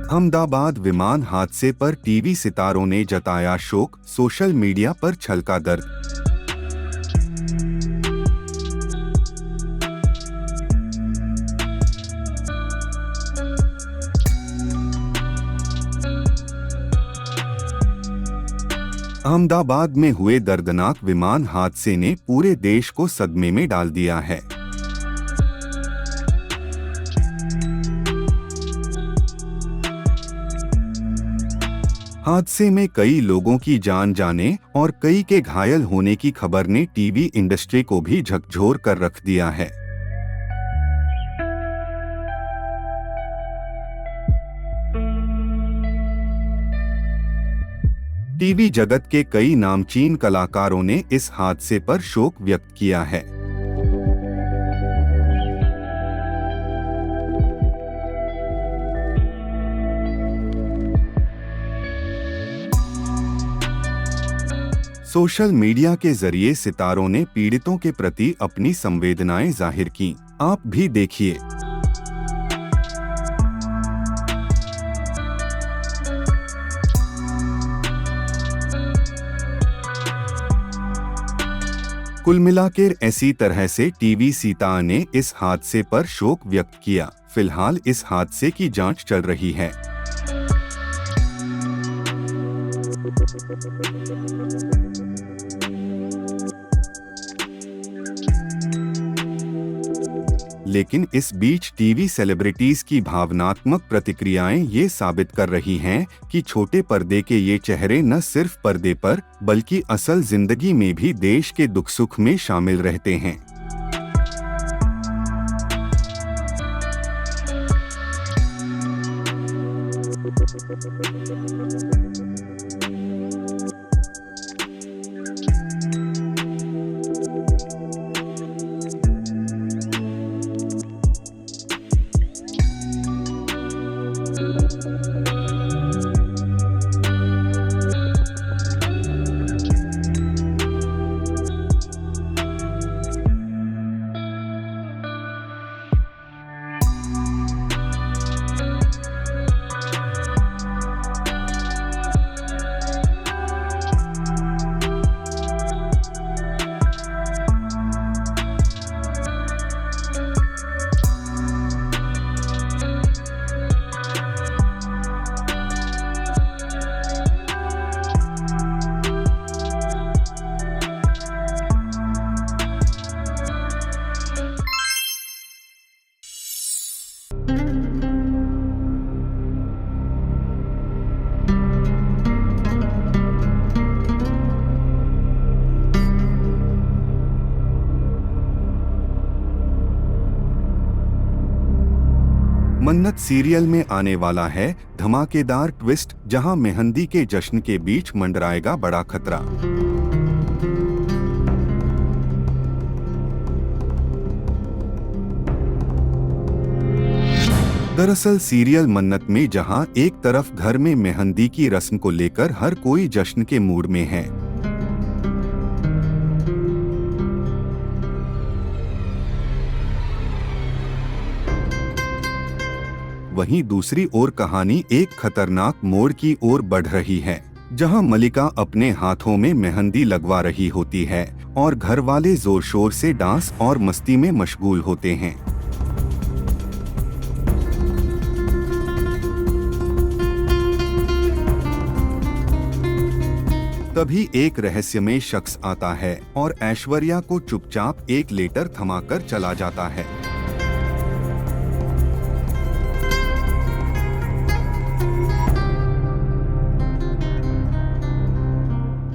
अहमदाबाद विमान हादसे पर टीवी सितारों ने जताया शोक, सोशल मीडिया पर छलका दर्द। अहमदाबाद में हुए दर्दनाक विमान हादसे ने पूरे देश को सदमे में डाल दिया है। हादसे में कई लोगों की जान जाने और कई के घायल होने की खबर ने टीवी इंडस्ट्री को भी झकझोर कर रख दिया है। टीवी जगत के कई नामचीन कलाकारों ने इस हादसे पर शोक व्यक्त किया है। सोशल मीडिया के जरिए सितारों ने पीड़ितों के प्रति अपनी संवेदनाएं जाहिर की। आप भी देखिए। कुल मिलाकर ऐसी तरह से टीवी सीता ने इस हादसे पर शोक व्यक्त किया। फिलहाल इस हादसे की जांच चल रही है। लेकिन इस बीच टीवी सेलिब्रिटीज की भावनात्मक प्रतिक्रियाएं ये साबित कर रही हैं कि छोटे पर्दे के ये चेहरे न सिर्फ पर्दे पर बल्कि असल जिंदगी में भी देश के दुख सुख में शामिल रहते हैं। मन्नत सीरियल में आने वाला है धमाकेदार ट्विस्ट, जहां मेहंदी के जश्न के बीच मंडराएगा बड़ा खतरा। दरअसल सीरियल मन्नत में जहां एक तरफ घर में मेहंदी की रस्म को लेकर हर कोई जश्न के मूड में है, वहीं दूसरी ओर कहानी एक खतरनाक मोड़ की ओर बढ़ रही है, जहां मलिका अपने हाथों में मेहंदी लगवा रही होती है और घर वाले जोर शोर से डांस और मस्ती में मशगूल होते हैं। तभी एक रहस्यमय शख्स आता है और ऐश्वर्या को चुपचाप एक लेटर थमाकर चला जाता है।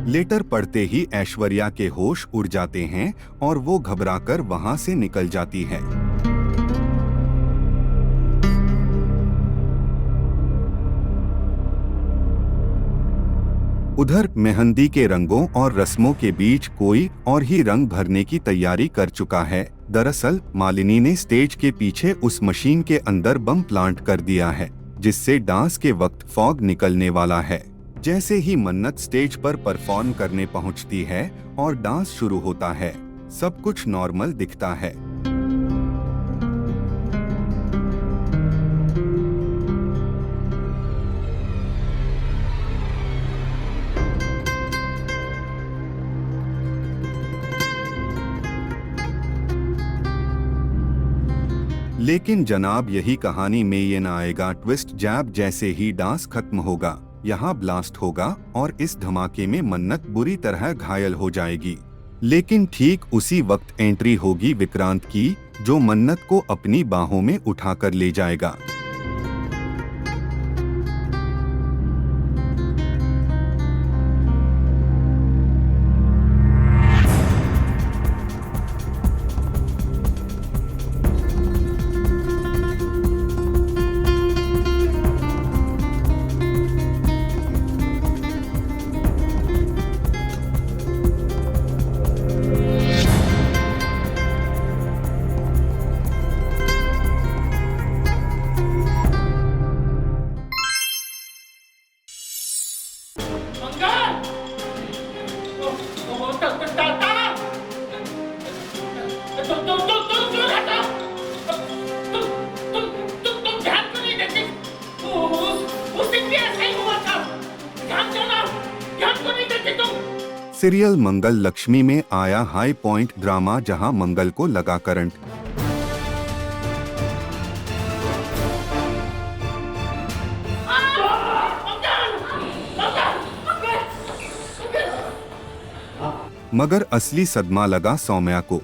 लेटर पढ़ते ही ऐश्वर्या के होश उड़ जाते हैं और वो घबराकर वहां से निकल जाती है। उधर मेहंदी के रंगों और रस्मों के बीच कोई और ही रंग भरने की तैयारी कर चुका है। दरअसल मालिनी ने स्टेज के पीछे उस मशीन के अंदर बम प्लांट कर दिया है, जिससे डांस के वक्त फॉग निकलने वाला है। जैसे ही मन्नत स्टेज पर परफॉर्म करने पहुंचती है और डांस शुरू होता है, सब कुछ नॉर्मल दिखता है। लेकिन जनाब यही कहानी में ये ना आएगा ट्विस्ट। जैब जैसे ही डांस खत्म होगा यहाँ ब्लास्ट होगा और इस धमाके में मन्नत बुरी तरह घायल हो जाएगी। लेकिन ठीक उसी वक्त एंट्री होगी विक्रांत की, जो मन्नत को अपनी बाहों में उठाकर ले जाएगा। सीरियल मंगल लक्ष्मी में आया हाई पॉइंट ड्रामा, जहां मंगल को लगा करंट। मगर असली सदमा लगा सौम्या को।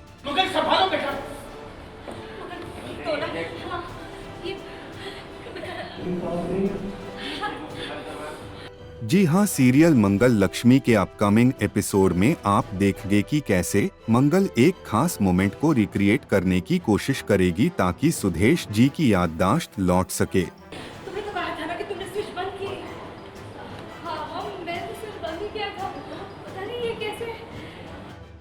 जी हाँ, सीरियल मंगल लक्ष्मी के अपकमिंग एपिसोड में आप देखेंगे कि कैसे मंगल एक खास मोमेंट को रिक्रिएट करने की कोशिश करेगी ताकि सुदेश जी की याददाश्त लौट सके। तुम्हें तो कहा था ना कि तुमने स्विच बंद की। हाँ, मैंने स्विच बंद ही किया था। पता नहीं ये कैसे।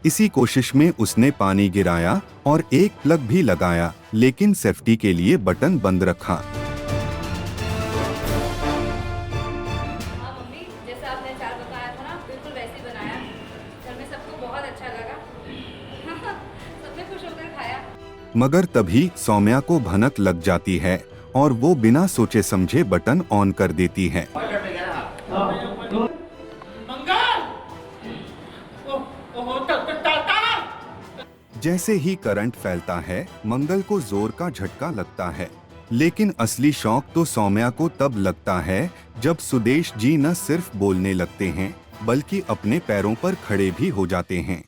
इसी कोशिश में उसने पानी गिराया और एक प्लग भी लगाया, लेकिन सेफ्टी के लिए बटन बंद रखा। मगर तभी सौम्या को भनक लग जाती है और वो बिना सोचे समझे बटन ऑन कर देती है। जैसे ही करंट फैलता है, मंगल को जोर का झटका लगता है। लेकिन असली शौक तो सौम्या को तब लगता है जब सुदेश जी न सिर्फ बोलने लगते हैं बल्कि अपने पैरों पर खड़े भी हो जाते हैं।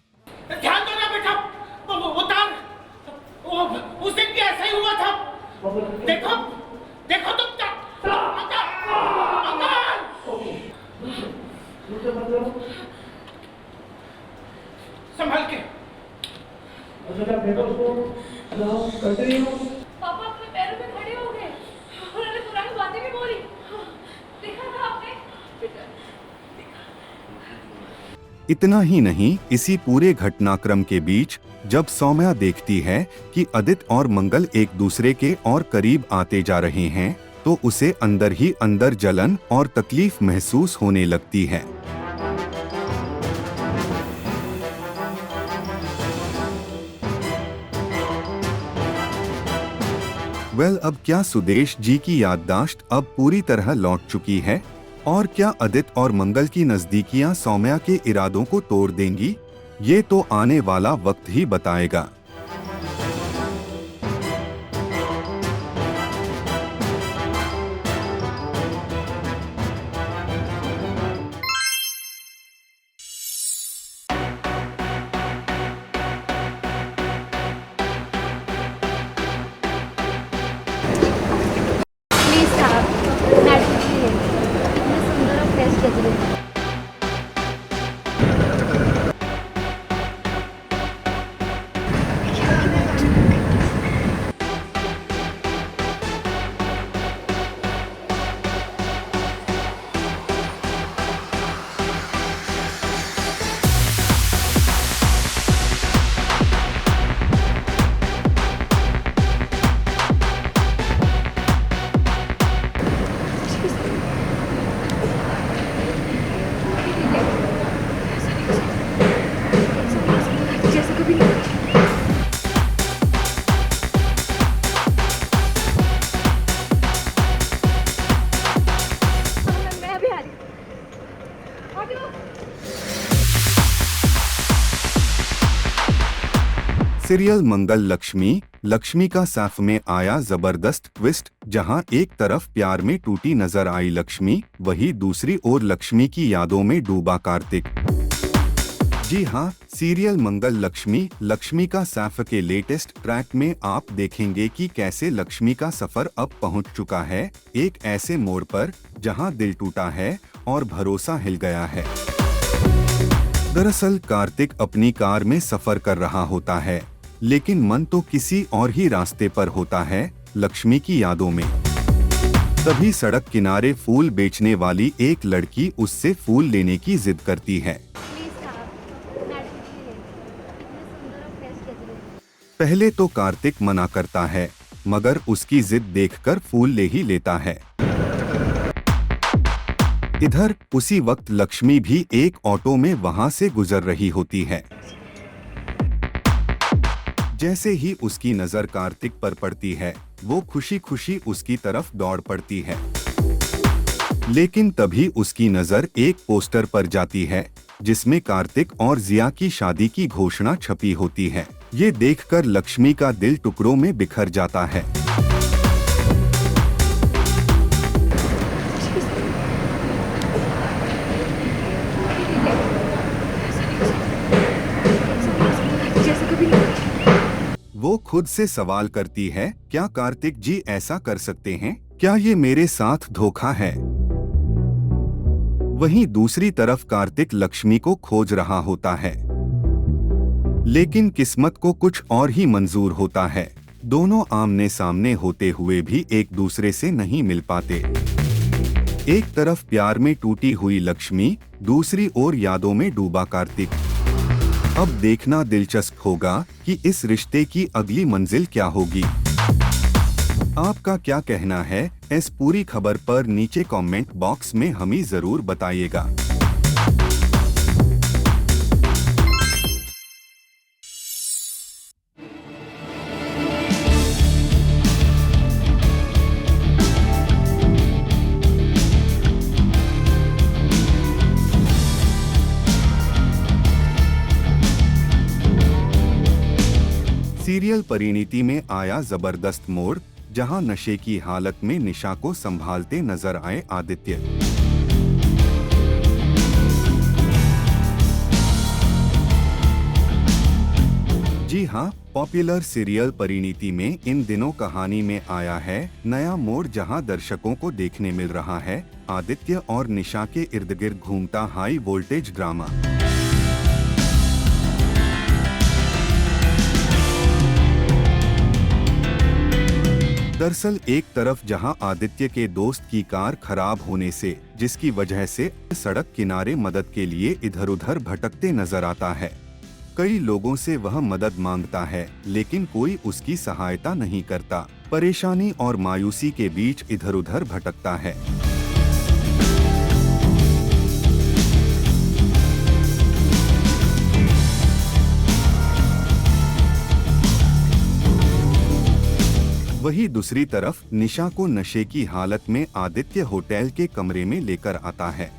देखो देखो तुम क्या संभाल के। पापा अपने पैरों पे खड़े हो गए। उन्होंने पुरानी बातें भी बोली। देखा था आपने? इतना ही नहीं, इसी पूरे घटनाक्रम के बीच जब सौम्या देखती है कि अदित और मंगल एक दूसरे के और करीब आते जा रहे हैं, तो उसे अंदर ही अंदर जलन और तकलीफ महसूस होने लगती है। अब क्या सुदेश जी की याददाश्त अब पूरी तरह लौट चुकी है? और क्या अदित और मंगल की नजदीकियां सौम्या के इरादों को तोड़ देंगी? ये तो आने वाला वक्त ही बताएगा। प्लीज साहब, मैडम जी इतने सुंदर और फ्रेश लग रही है। सीरियल मंगल लक्ष्मी लक्ष्मी का सैफ में आया जबरदस्त ट्विस्ट। जहां एक तरफ प्यार में टूटी नजर आई लक्ष्मी, वहीं दूसरी ओर लक्ष्मी की यादों में डूबा कार्तिक। जी हां, सीरियल मंगल लक्ष्मी का सैफ के लेटेस्ट ट्रैक में आप देखेंगे कि कैसे लक्ष्मी का सफर अब पहुंच चुका है एक ऐसे मोड़ पर जहां दिल टूटा है और भरोसा हिल गया है। दरअसल कार्तिक अपनी कार में सफर कर रहा होता है, लेकिन मन तो किसी और ही रास्ते पर होता है, लक्ष्मी की यादों में। तभी सड़क किनारे फूल बेचने वाली एक लड़की उससे फूल लेने की जिद करती है। प्लीज साहब, मैडम के लिए सुंदर और फ्रेश गजरे। पहले तो कार्तिक मना करता है, मगर उसकी जिद देखकर फूल ले ही लेता है। इधर उसी वक्त लक्ष्मी भी एक ऑटो में वहां से गुजर रही होती है। जैसे ही उसकी नजर कार्तिक पर पड़ती है, वो खुशी खुशी उसकी तरफ दौड़ पड़ती है। लेकिन तभी उसकी नजर एक पोस्टर पर जाती है, जिसमें कार्तिक और जिया की शादी की घोषणा छपी होती है। ये देखकर लक्ष्मी का दिल टुकड़ों में बिखर जाता है। वो खुद से सवाल करती है, क्या कार्तिक जी ऐसा कर सकते हैं? क्या ये मेरे साथ धोखा है? वहीं दूसरी तरफ कार्तिक लक्ष्मी को खोज रहा होता है, लेकिन किस्मत को कुछ और ही मंजूर होता है। दोनों आमने सामने होते हुए भी एक दूसरे से नहीं मिल पाते। एक तरफ प्यार में टूटी हुई लक्ष्मी, दूसरी ओर यादों में डूबा कार्तिक। अब देखना दिलचस्प होगा कि इस रिश्ते की अगली मंजिल क्या होगी। आपका क्या कहना है इस पूरी खबर पर नीचे कमेंट बॉक्स में हमें जरूर बताइएगा। सीरियल परिणीति में आया जबरदस्त मोड़, जहां नशे की हालत में निशा को संभालते नजर आए आदित्य। जी हां, पॉपुलर सीरियल परिणीति में इन दिनों कहानी में आया है नया मोड़, जहां दर्शकों को देखने मिल रहा है आदित्य और निशा के इर्द गिर्द घूमता हाई वोल्टेज ड्रामा। दरअसल एक तरफ जहां आदित्य के दोस्त की कार खराब होने से, जिसकी वजह से सड़क किनारे मदद के लिए इधर उधर भटकते नजर आता है। कई लोगों से वह मदद मांगता है, लेकिन कोई उसकी सहायता नहीं करता। परेशानी और मायूसी के बीच इधर उधर भटकता है। वहीं दूसरी तरफ निशा को नशे की हालत में आदित्य होटल के कमरे में लेकर आता है।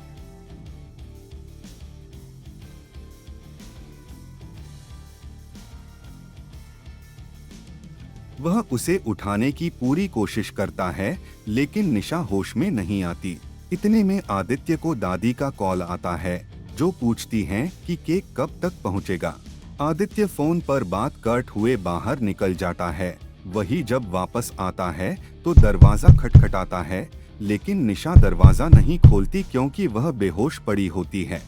वह उसे उठाने की पूरी कोशिश करता है, लेकिन निशा होश में नहीं आती। इतने में आदित्य को दादी का कॉल आता है, जो पूछती हैं कि केक कब तक पहुंचेगा। आदित्य फोन पर बात कट हुए बाहर निकल जाता है। वही जब वापस आता है तो दरवाजा खटखटाता है, लेकिन निशा दरवाजा नहीं खोलती क्योंकि वह बेहोश पड़ी होती है।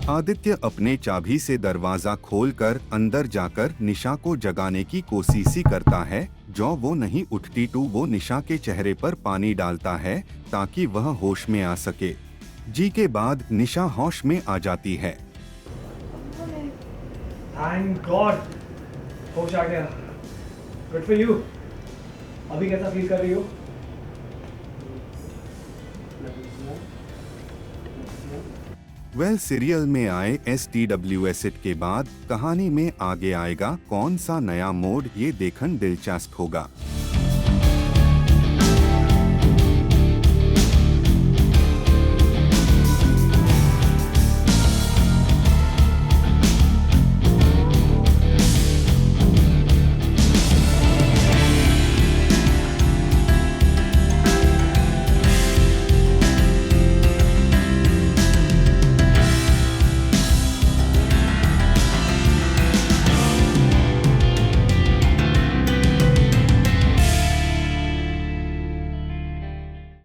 आदित्य अपने चाबी से दरवाजा खोलकर अंदर जाकर निशा को जगाने की कोशिश करता है। जो वो नहीं उठती तो वो निशा के चेहरे पर पानी डालता है ताकि वह होश में आ सके। जी के बाद निशा होश में आ जाती है। थैंक गॉड, होश आ गया। Good for you. अभी कैसा फील कर रही हो? वेल, सीरियल में आए STWS के बाद कहानी में आगे आएगा कौन सा नया मोड़, ये देखना दिलचस्प होगा।